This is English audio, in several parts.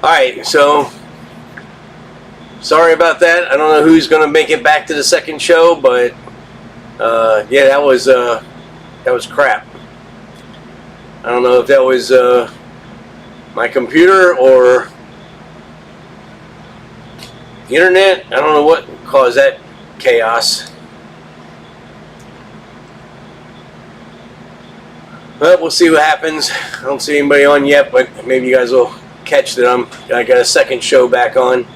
Alright, so sorry about that. I don't know who's going to make it back to the second show, but yeah, that was crap. I don't know if that was my computer or the internet. I don't know what caused that chaos. But we'll see what happens. I don't see anybody on yet, but maybe you guys will catch that I got a second show back on.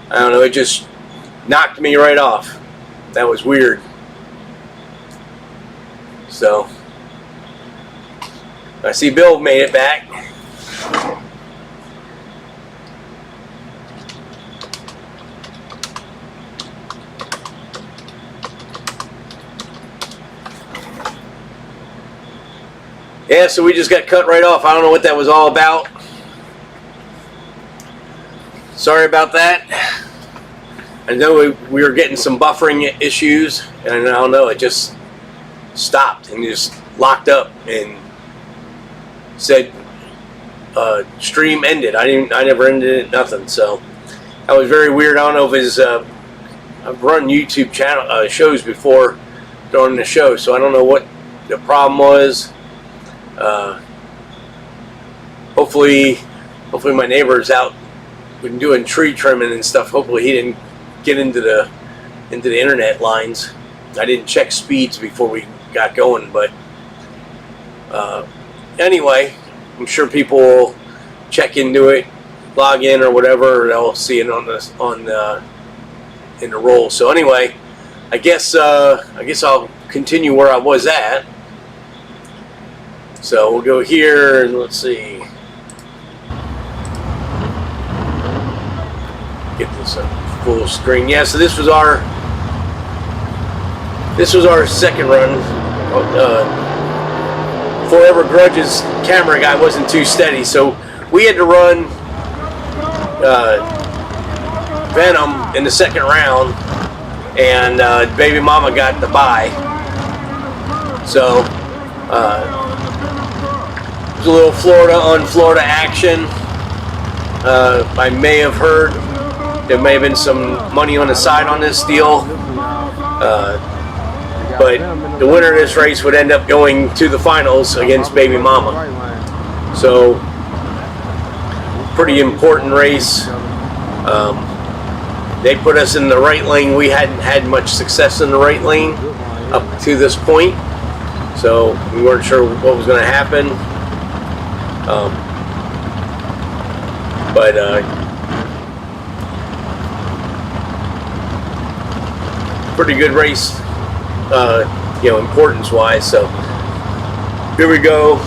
I don't know, it just knocked me right off. That was weird. So I see Bill made it back. Yeah, so we just got cut right off. I don't know what that was all about. Sorry about that. I know we were getting some buffering issues, and I don't know, it just stopped and just locked up and said stream ended. I never ended it, nothing. So that was very weird. I don't know if it's I've run YouTube channel shows before during the show, so I don't know what the problem was. Hopefully my neighbor's out been doing tree trimming and stuff. Hopefully he didn't get into the internet lines. I didn't check speeds before we got going, but anyway, I'm sure people will check into it, log in or whatever, or they'll see it in the roll. So anyway, I guess I'll continue where I was at. So we'll go here and let's see. Get this up full screen. Yeah, so this was our second run. Forever Grudge's camera guy wasn't too steady, so we had to run Venom in the second round, and Baby Mama got the bye. So there's a little Florida on Florida action. I may have heard there may have been some money on the side on this deal, but the winner of this race would end up going to the finals against Baby Mama. So pretty important race. They put us in the right lane. We hadn't had much success in the right lane up to this point, so we weren't sure what was going to happen. Pretty good race, importance wise. So here we go.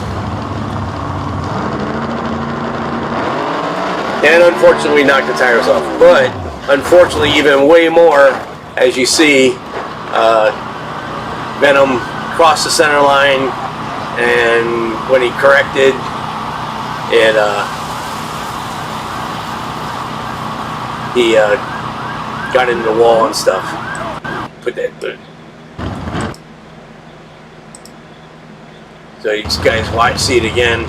And unfortunately we knocked the tires off, but unfortunately even way more, as you see, Venom crossed the center line, and when he corrected it, he got into the wall and stuff. Put that through. So you guys see it again.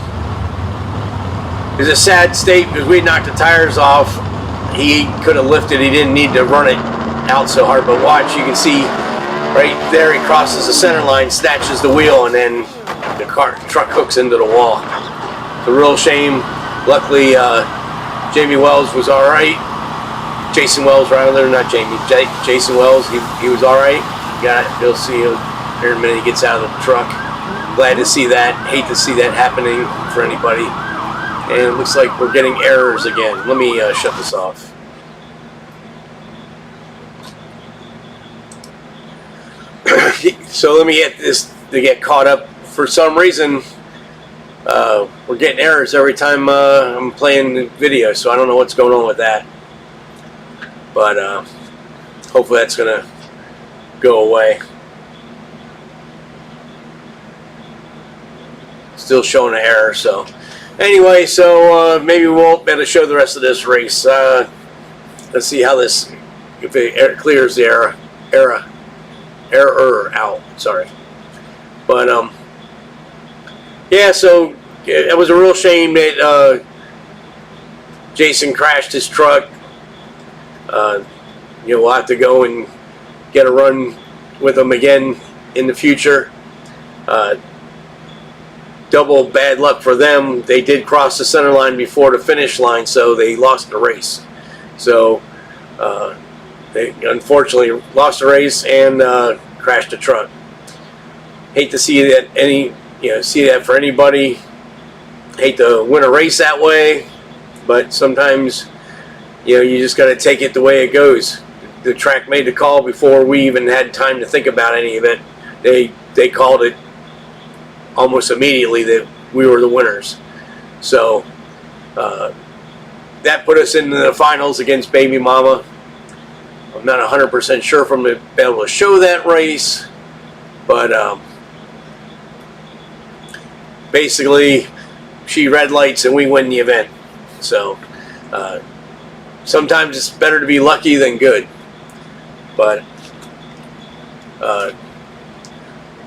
It's a sad state because we knocked the tires off. He could have lifted. He didn't need to run it out so hard. But watch, you can see right there he crosses the center line, snatches the wheel, and then the truck hooks into the wall. It's a real shame. Luckily, Jamie Wells was all right. Jason Wells, rather, not Jamie. Jason Wells, he was all right. You'll see him here in a minute. He gets out of the truck. Glad to see that. Hate to see that happening for anybody. And it looks like we're getting errors again. Let me shut this off. So let me get this to get caught up. For some reason, we're getting errors every time I'm playing the video, so I don't know what's going on with that. But hopefully that's going to go away. Still showing an error, so anyway, so maybe we won't be able to show the rest of this race. Let's see how this, if it clears the error out. Sorry, but yeah. So it was a real shame that Jason crashed his truck. You know, we'll have to go and get a run with him again in the future. Double bad luck for them. They did cross the center line before the finish line, so they lost the race. So they unfortunately lost the race and crashed the truck. Hate to see that see that for anybody. Hate to win a race that way, but sometimes you just got to take it the way it goes. The track made the call before we even had time to think about any of it. They called it almost immediately that we were the winners. So that put us into the finals against Baby Mama. I'm not 100% sure if I'm going to be able to show that race, but basically she red lights and we win the event. So sometimes it's better to be lucky than good, but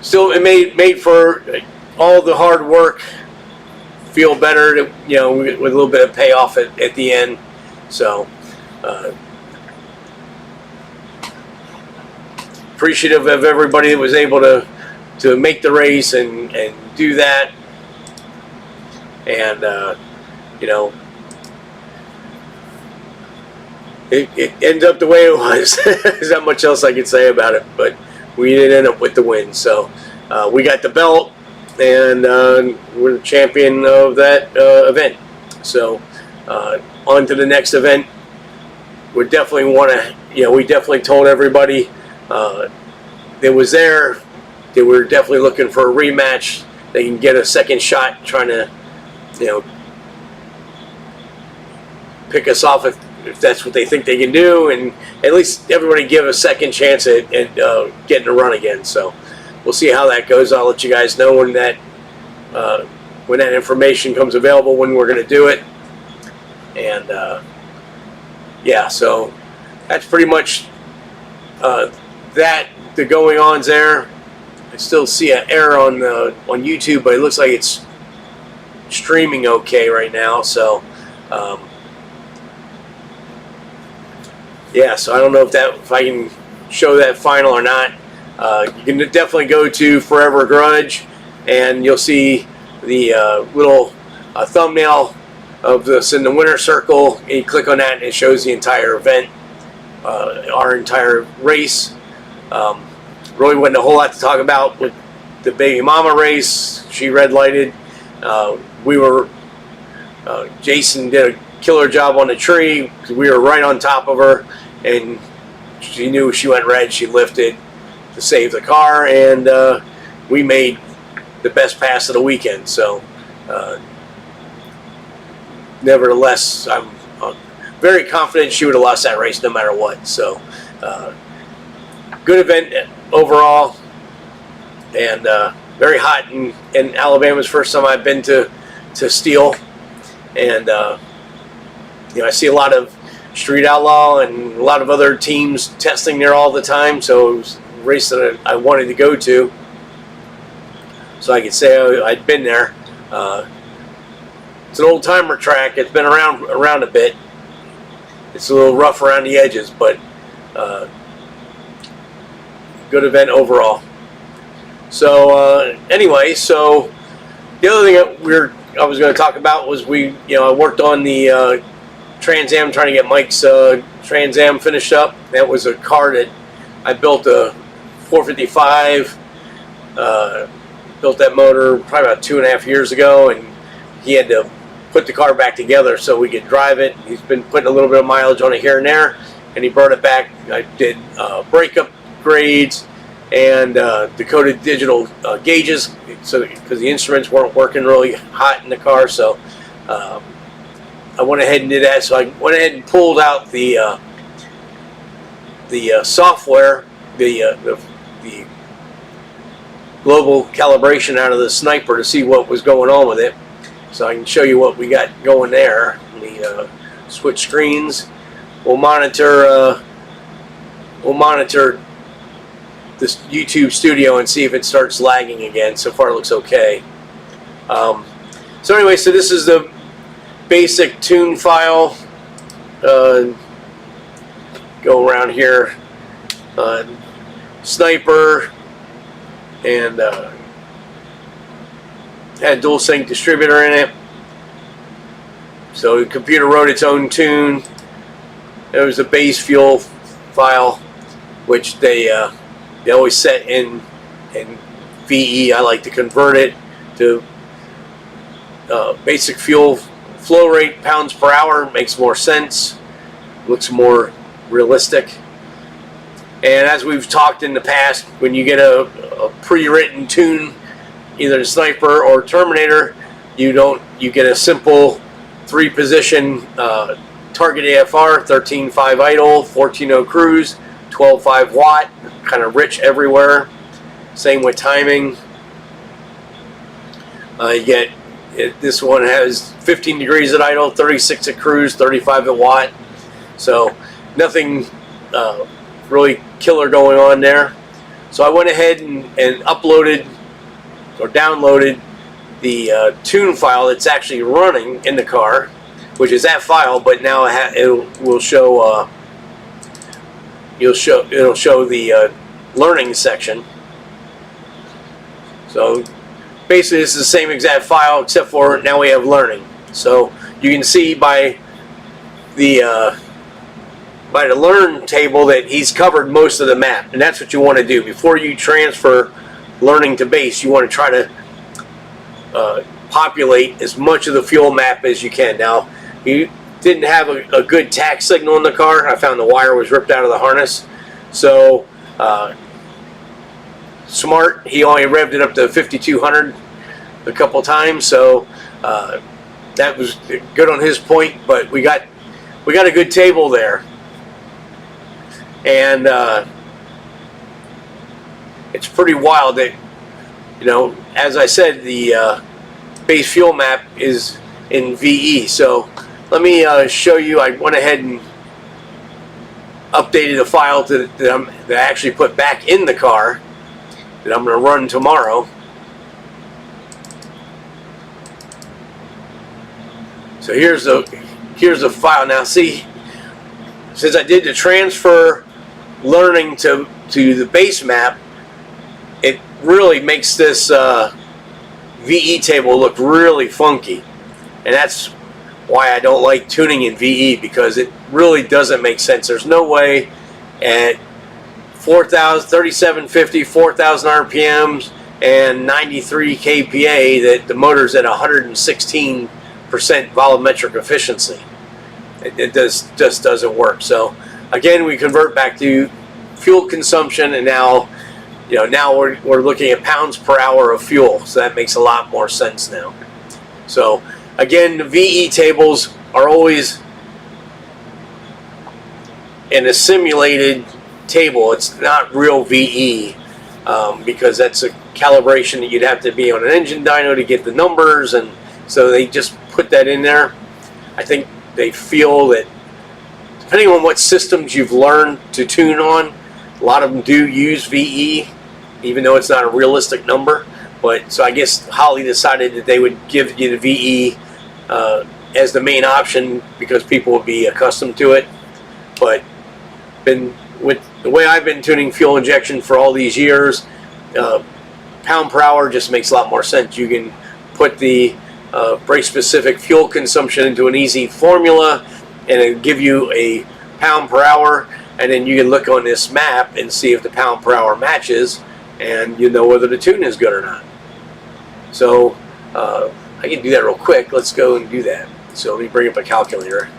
still it made for all the hard work feel better to, with a little bit of payoff at the end. So appreciative of everybody that was able to make the race and do that. And it ended up the way it was. There's not much else I could say about it, but we did end up with the win. So we got the belt, and we're the champion of that event. So on to the next event. We definitely want to, we definitely told everybody that was there that we're definitely looking for a rematch. They can get a second shot trying to, pick us off if that's what they think they can do, and at least everybody give a second chance at getting a run again. So we'll see how that goes. I'll let you guys know when that information comes available, when we're going to do it. And yeah, so that's pretty much the going ons there. I still see an error on YouTube, but it looks like it's streaming okay right now. So yeah, so I don't know if I can show that final or not. You can definitely go to Forever Grudge, and you'll see the little thumbnail of this in the winner circle, and you click on that and it shows the entire event, our entire race. Really wasn't a whole lot to talk about with the Baby Mama race. She red lighted. Jason did a killer job on the tree because we were right on top of her, and she knew if she went red, she lifted to save the car, and we made the best pass of the weekend. So nevertheless, I'm very confident she would have lost that race no matter what. So good event overall, and very hot in Alabama's first time I've been to Steele, and I see a lot of Street Outlaw and a lot of other teams testing there all the time. So it was a race that I wanted to go to, so I could say I'd been there. It's an old timer track. It's been around a bit. It's a little rough around the edges, but good event overall. So anyway, so the other thing that I was going to talk about was I worked on the Trans Am, trying to get Mike's Trans Am finished up. That was a car that I built, a 455. Built that motor probably about 2.5 years ago, and he had to put the car back together so we could drive it. He's been putting a little bit of mileage on it here and there, and he brought it back. I did brake upgrades and Dakota digital gauges, so because the instruments weren't working really hot in the car. So I went ahead and did that. So I went ahead and pulled out the software, the global calibration out of the Sniper to see what was going on with it. So I can show you what we got going there. Let me switch screens. We'll monitor this YouTube Studio and see if it starts lagging again. So far it looks okay. So anyway, so this is the basic tune file. Go around here. Sniper, and had dual sync distributor in it. So the computer wrote its own tune. There was a base fuel file, which they always set in VE. I like to convert it to basic fuel flow rate, pounds per hour. Makes more sense. Looks more realistic. And as we've talked in the past, when you get a pre-written tune, either the Sniper or Terminator, you get a simple 3-position target AFR, 13.5 idle, 14.0 cruise, 12.5 watt, kind of rich everywhere. Same with timing. You get this one has 15 degrees at idle, 36 at cruise, 35 at watt. So nothing really killer going on there. So I went ahead and uploaded or downloaded the tune file that's actually running in the car, which is that file, but now it will show it'll show the learning section. So basically this is the same exact file, except for now we have learning. So you can see by the learn table that he's covered most of the map, and that's what you want to do before you transfer learning to base. You want to try to populate as much of the fuel map as you can. Now, he didn't have a good tack signal in the car. I found the wire was ripped out of the harness. So smart, he only revved it up to 5,200 a couple times. So that was good on his point. But we got a good table there. And it's pretty wild that, as I said, the base fuel map is in VE. So let me show you. I went ahead and updated a file that I actually put back in the car that I'm going to run tomorrow. So here's the file. Now see, since I did the transfer learning to the base map, it really makes this VE table look really funky, and that's why I don't like tuning in VE, because it really doesn't make sense. There's no way at 4,000, 3,750, 4,000 RPMs and 93 kPa that the motor's at 116% volumetric efficiency. It just doesn't work. So again, we convert back to fuel consumption, and now we're looking at pounds per hour of fuel. So that makes a lot more sense now. So again, the VE tables are always in a simulated table. It's not real VE, because that's a calibration that you'd have to be on an engine dyno to get the numbers, and so they just put that in there. I think they feel that depending on what systems you've learned to tune on, a lot of them do use VE, even though it's not a realistic number. But so I guess Holly decided that they would give you the VE as the main option because people would be accustomed to it. But with the way I've been tuning fuel injection for all these years, pound per hour just makes a lot more sense. You can put the brake specific fuel consumption into an easy formula, and it'll give you a pound per hour, and then you can look on this map and see if the pound per hour matches, and you know whether the tune is good or not. So I can do that real quick. Let's go and do that. So let me bring up a calculator.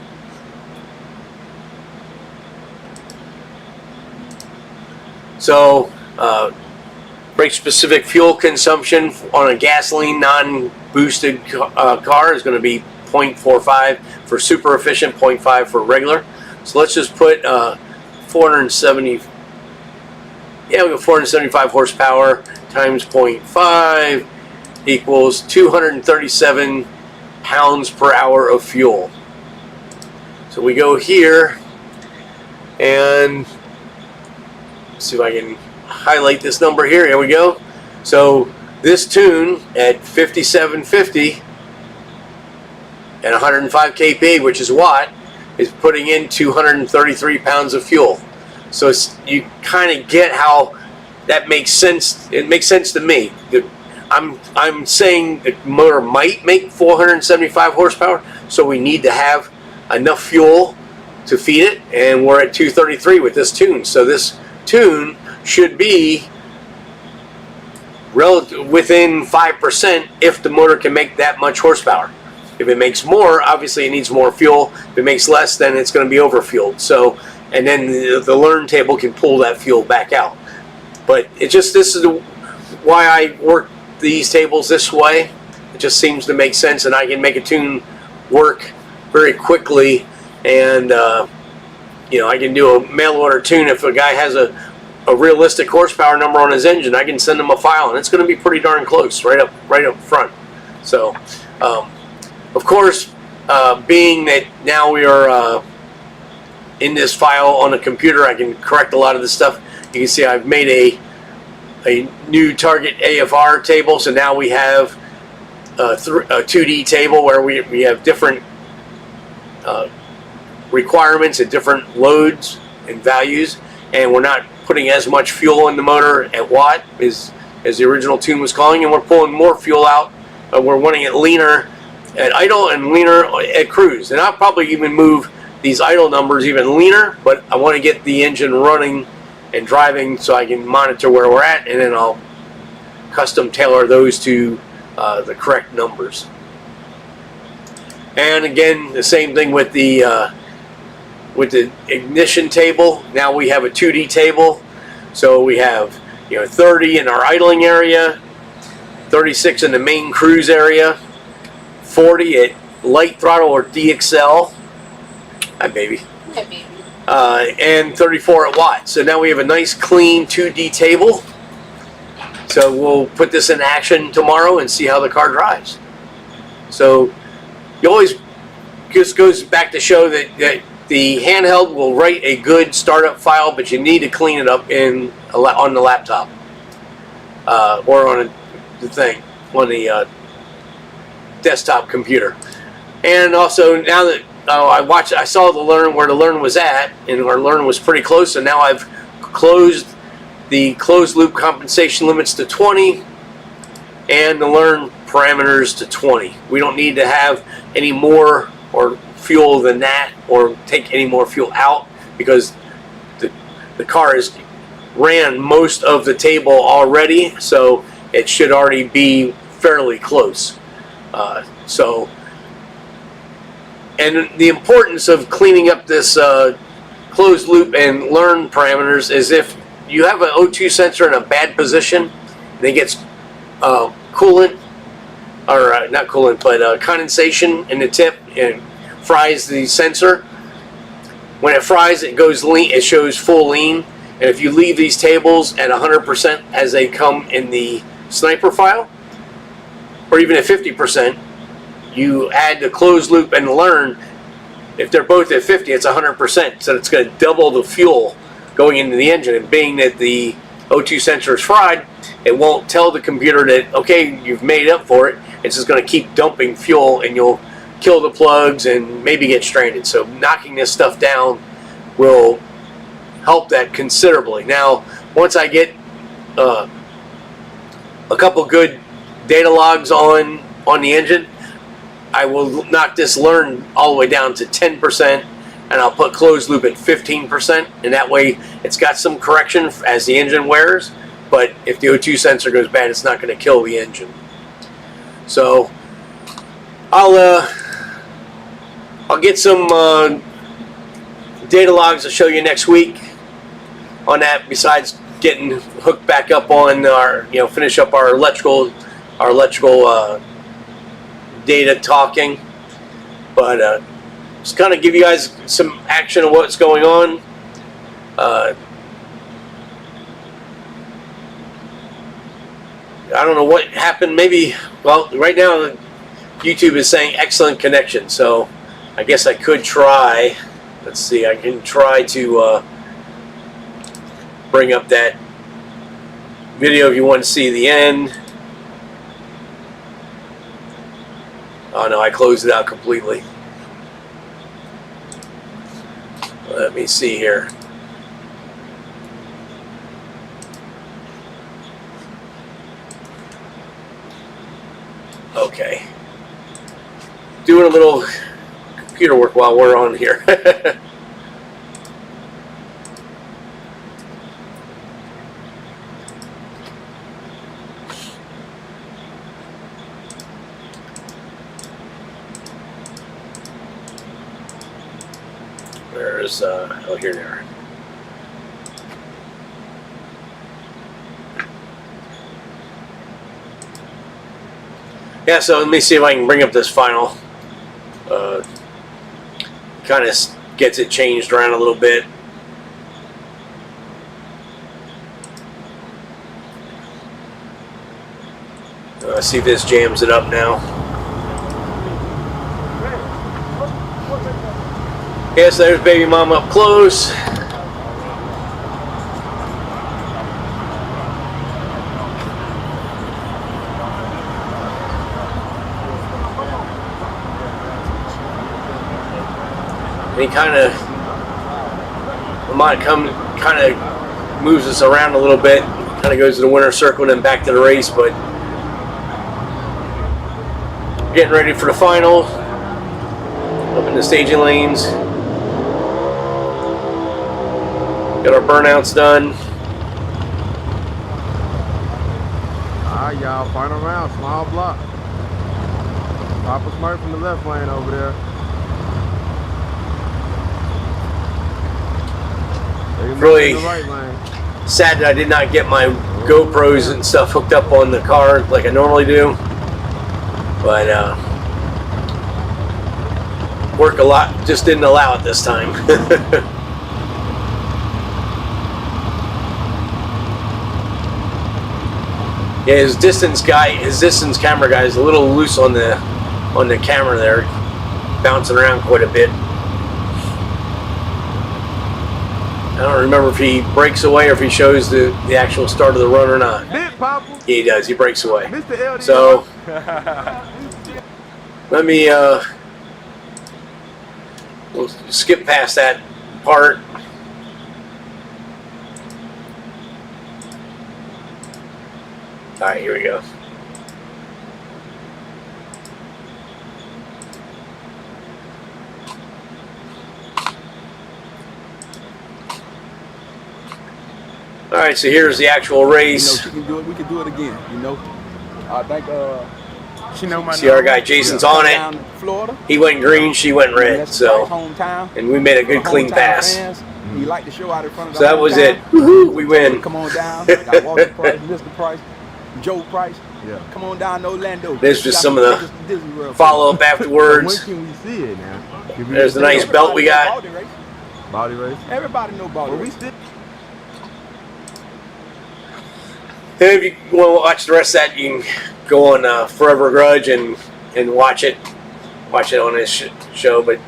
So brake specific fuel consumption on a gasoline non-boosted car is going to be 0.45 for super efficient, 0.5 for regular. So let's just put 470. Yeah, we got 475 horsepower times 0.5 equals 237 pounds per hour of fuel. So we go here and see if I can highlight this number here. Here we go. So this tune at 5750 and 105 kph, which is watt, is putting in 233 pounds of fuel. So you kind of get how that makes sense. It makes sense to me. I'm saying the motor might make 475 horsepower, so we need to have enough fuel to feed it, and we're at 233 with this tune. So this tune should be within 5% if the motor can make that much horsepower. If it makes more, obviously it needs more fuel. If it makes less, then it's going to be overfueled. So, and then the learn table can pull that fuel back out. But it just, this is why I work these tables this way. It just seems to make sense, and I can make a tune work very quickly. And you know, I can do a mail order tune. If a guy has a realistic horsepower number on his engine, I can send him a file, and it's going to be pretty darn close, right up front. So, of course, being that now we are in this file on a computer, I can correct a lot of this stuff. You can see I've made a new target AFR table, so now we have a 2D table where we have different requirements at different loads and values, and we're not putting as much fuel in the motor at watt as the original tune was calling, and we're pulling more fuel out. We're wanting it leaner at idle and leaner at cruise, and I'll probably even move these idle numbers even leaner, but I want to get the engine running and driving so I can monitor where we're at, and then I'll custom tailor those to the correct numbers. And again, the same thing with the ignition table. Now we have a 2D table, so we have 30 in our idling area, 36 in the main cruise area, 40 at light throttle or DXL. Hi, baby. Hi, baby. And 34 at watt. So now we have a nice clean 2D table. So we'll put this in action tomorrow and see how the car drives. So you always, just goes back to show that the handheld will write a good startup file, but you need to clean it up on the laptop or on on the desktop computer. And also now that I saw the learn where the learn was at, and our learn was pretty close, and now I've closed the closed loop compensation limits to 20 and the learn parameters to 20. We don't need to have any more or fuel than that, or take any more fuel out, because the car has ran most of the table already, so it should already be fairly close. And the importance of cleaning up this closed loop and learn parameters is if you have an O2 sensor in a bad position and it gets coolant, or not coolant, but condensation in the tip and fries the sensor. When it fries, it goes lean. It shows full lean. And if you leave these tables at 100% as they come in the sniper file, or even at 50%, you add the closed loop and learn. If they're both at 50, it's 100%. So it's going to double the fuel going into the engine. And being that the O2 sensor is fried, it won't tell the computer that, okay, you've made up for it. It's just going to keep dumping fuel, and you'll kill the plugs and maybe get stranded. So knocking this stuff down will help that considerably. Now, once I get a couple good data logs on the engine, I will knock this learn all the way down to 10%, and I'll put closed loop at 15%, and that way it's got some correction as the engine wears, but if the O2 sensor goes bad, it's not going to kill the engine. So I'll get some data logs to show you next week on that, besides getting hooked back up on our, finish up our electrical data talking. But just kind of give you guys some action of what's going on. I don't know what happened. Maybe, well, right now YouTube is saying excellent connection, so I guess I could try. Let's see, I can try to bring up that video if you want to see the end. Oh no, I closed it out completely. Let me see here. Okay. Doing a little computer work while we're on here. There's, oh, here they are. Yeah, so let me see if I can bring up this final. Kind of gets it changed around a little bit. See if this jams it up now. Yes, there's baby mom up close. And he kind of moves us around a little bit. Kind of goes to the winner circle and then back to the race, but getting ready for the final. Up in the staging lanes. Got our burnouts done. Alright, y'all, final round, small block. Papa Smurf from the left lane over there. Really sad that I did not get my GoPros and stuff hooked up on the car like I normally do. But work a lot just didn't allow it this time. Yeah, his distance camera guy is a little loose on the camera there, bouncing around quite a bit. I don't remember if he breaks away or if he shows the actual start of the run or not. Yeah, he does. He breaks away. So let me we'll skip past that part. All right, here we go. All right, so here's the actual race. You know, she can do it. We can do it again. You know, I think she know my. See our guy Jason's on it. Florida. He went green, she went red. So, and we made a good clean pass. He liked the show out in front of so that was it. Woohoo! We win. Come on down. Got Walter Price, Mr. Price, Joe Price. Yeah. Come on down to Orlando. There's just some of the follow-up afterwards. When can we see it now? There's the nice belt we got. Body race. Everybody know body race. If you want to watch the rest of that, you can go on Forever Grudge and watch it on this show. But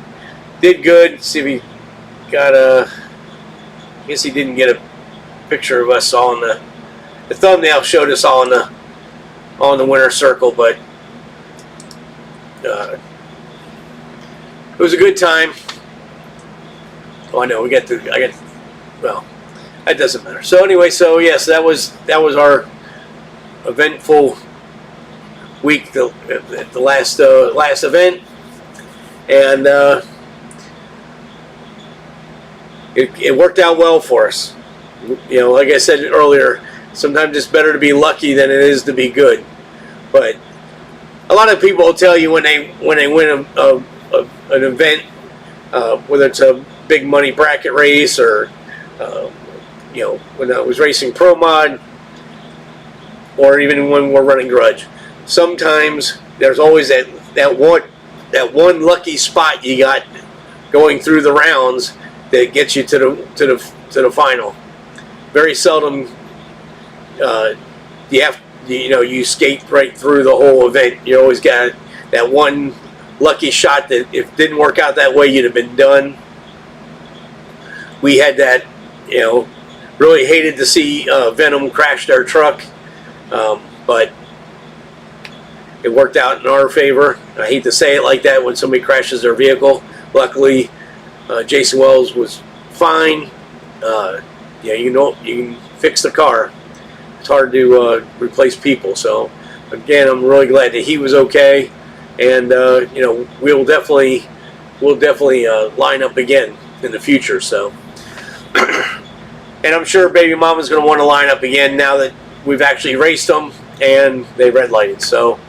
did good. See if he got I guess he didn't get a picture of us all in the thumbnail showed us all on the winner circle, but it was a good time. Oh, I know well, that doesn't matter. So anyway, so yes, that was our eventful week, the last event, and it worked out well for us. You know, like I said earlier, sometimes it's better to be lucky than it is to be good. But a lot of people will tell you when they win an event, whether it's a big money bracket race or you know, when I was racing Pro Mod, or even when we're running Grudge, sometimes there's always that one lucky spot you got going through the rounds that gets you to the final. Very seldom you skate right through the whole event. You always got that one lucky shot that if it didn't work out that way, you'd have been done. We had that, you know. Really hated to see Venom crash their truck, but it worked out in our favor. I hate to say it like that when somebody crashes their vehicle. Luckily, Jason Wells was fine. Yeah, you can fix the car. It's hard to replace people. So again, I'm really glad that he was okay, and we'll definitely line up again in the future. So, and I'm sure Baby Mama's going to want to line up again now that we've actually raced them and they red lighted. So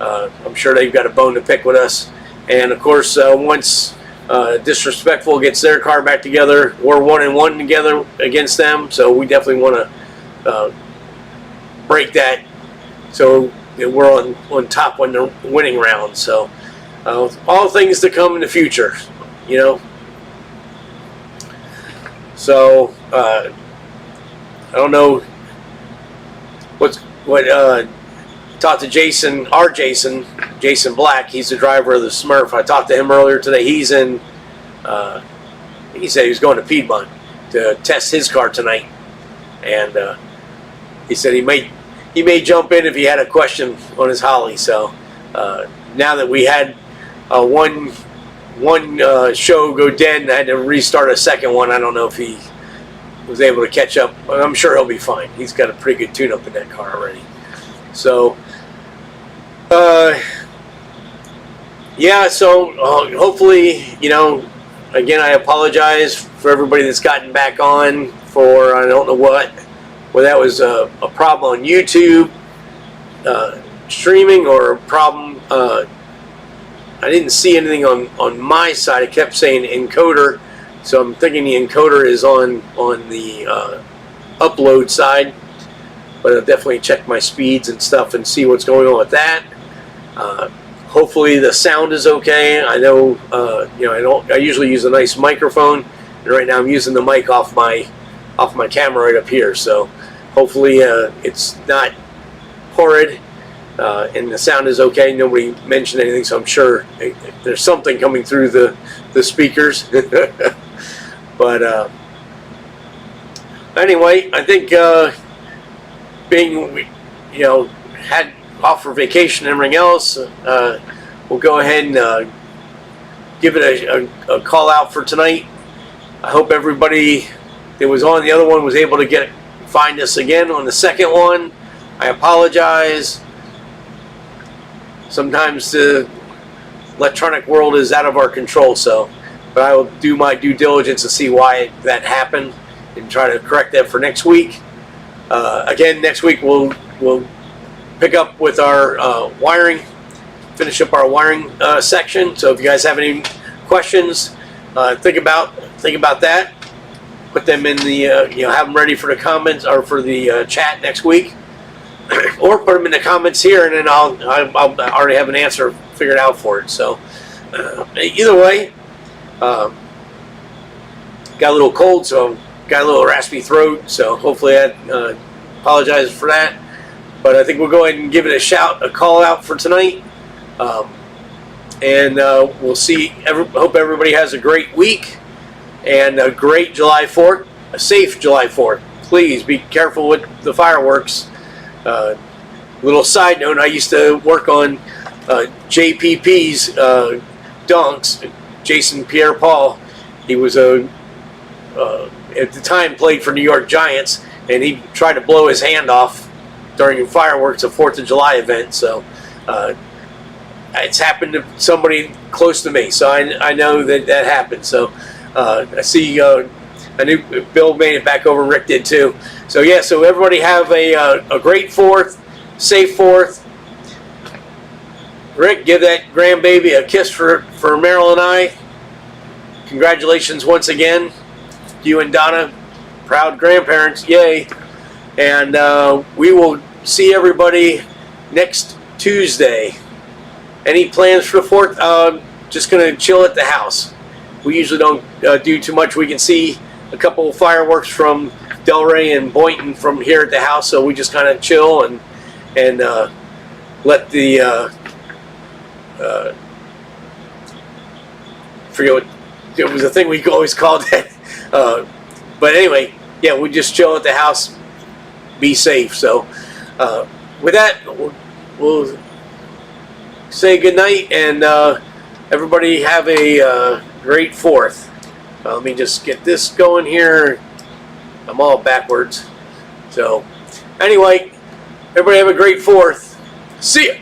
I'm sure they've got a bone to pick with us. And of course, once Disrespectful gets their car back together, we're 1-1 together against them. So we definitely want to break that, so we're on top when the winning round. So all things to come in the future, So I don't know what talked to Jason, Jason Black. He's the driver of the Smurf. I talked to him earlier today. He's in. He said he was going to Piedmont to test his car tonight, and he said he may jump in if he had a question on his Holly. So now that we had one show go dead and I had to restart a second one, I don't know if he was able to catch up. I'm sure he'll be fine. He's got a pretty good tune-up in that car already. So yeah, so hopefully, again, I apologize for everybody that's gotten back on for I don't know whether that was a problem on YouTube streaming or a problem. I didn't see anything on my side. It kept saying encoder, so I'm thinking the encoder is on the upload side. But I'll definitely check my speeds and stuff and see what's going on with that. Hopefully the sound is okay. I know, I usually use a nice microphone, and right now I'm using the mic off my camera right up here. So hopefully it's not horrid, and the sound is okay. Nobody mentioned anything, so I'm sure there's something coming through the speakers. But anyway, I think being had off for vacation and everything else, we'll go ahead and give it a call out for tonight. I hope everybody that was on the other one was able to find us again on the second one. I apologize. Sometimes the electronic world is out of our control, but I will do my due diligence to see why that happened and try to correct that for next week. Again, next week we'll pick up with our wiring, finish up our wiring section. So if you guys have any questions, think about that. Put them in the have them ready for the comments or for the chat next week, or put them in the comments here, and then I'll already have an answer figured out for it. So either way, got a little cold, so got a little raspy throat. So hopefully I apologize for that. But I think we'll go ahead and give it a call out for tonight. And we'll see. Hope everybody has a great week and a great July 4th, a safe July 4th. Please be careful with the fireworks. Little side note, I used to work on JPP's dunks, Jason Pierre-Paul. He was at the time played for New York Giants, and he tried to blow his hand off during fireworks, a 4th of July event. So it's happened to somebody close to me, so I know that happened. So I see I knew Bill made it back over, Rick did too. So yeah, so everybody have a great 4th, safe 4th. Rick, give that grandbaby a kiss for Meryl and I. Congratulations once again, you and Donna, proud grandparents, yay. And we will see everybody next Tuesday. Any plans for the 4th? Just going to chill at the house. We usually don't do too much. We can see a couple of fireworks from Delray and Boynton from here at the house, so we just kind of chill and let the forget what it was, a thing we always called that. But anyway, yeah, we just chill at the house, be safe. So with that, we'll say goodnight, and everybody have a great 4th. Let me just get this going here. I'm all backwards. So, anyway, everybody have a great 4th. See ya!